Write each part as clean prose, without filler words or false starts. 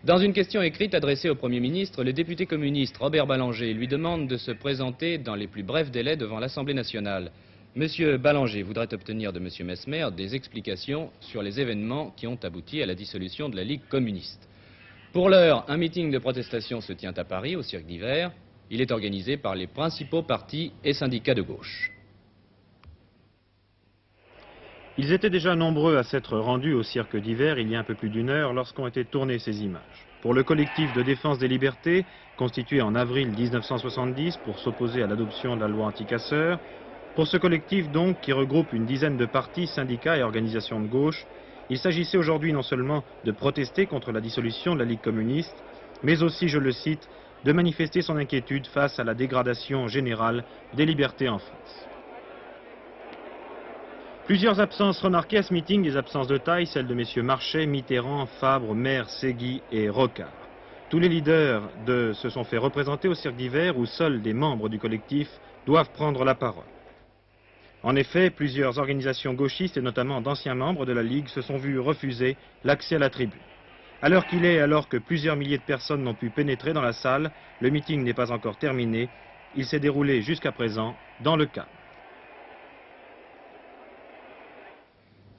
Dans une question écrite adressée au Premier ministre, le député communiste Robert Ballanger lui demande de se présenter dans les plus brefs délais devant l'Assemblée nationale. Monsieur Ballanger voudrait obtenir de Monsieur Messmer des explications sur les événements qui ont abouti à la dissolution de la Ligue communiste. Pour l'heure, un meeting de protestation se tient à Paris, au Cirque d'Hiver. Il est organisé par les principaux partis et syndicats de gauche. Ils étaient déjà nombreux à s'être rendus au Cirque d'Hiver il y a un peu plus d'une heure lorsqu'ont été tournées ces images. Pour le collectif de défense des libertés, constitué en avril 1970 pour s'opposer à l'adoption de la loi anti-casseurs, pour ce collectif donc qui regroupe une dizaine de partis, syndicats et organisations de gauche, il s'agissait aujourd'hui non seulement de protester contre la dissolution de la Ligue communiste, mais aussi, je le cite, de manifester son inquiétude face à la dégradation générale des libertés en France. Plusieurs absences remarquées à ce meeting, des absences de taille, celles de messieurs Marchais, Mitterrand, Fabre, Maire, Ségui et Rocard. Tous les leaders se sont fait représenter au Cirque d'Hiver où seuls des membres du collectif doivent prendre la parole. En effet, plusieurs organisations gauchistes et notamment d'anciens membres de la Ligue se sont vus refuser l'accès à la tribune. À l'heure qu'il est, alors que plusieurs milliers de personnes n'ont pu pénétrer dans la salle, le meeting n'est pas encore terminé. Il s'est déroulé jusqu'à présent dans le calme.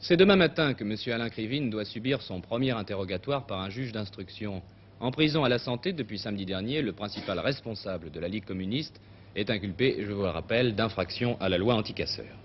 C'est demain matin que M. Alain Krivine doit subir son premier interrogatoire par un juge d'instruction. En prison à la Santé depuis samedi dernier, le principal responsable de la Ligue communiste est inculpé, je vous le rappelle, d'infraction à la loi anti-casseurs.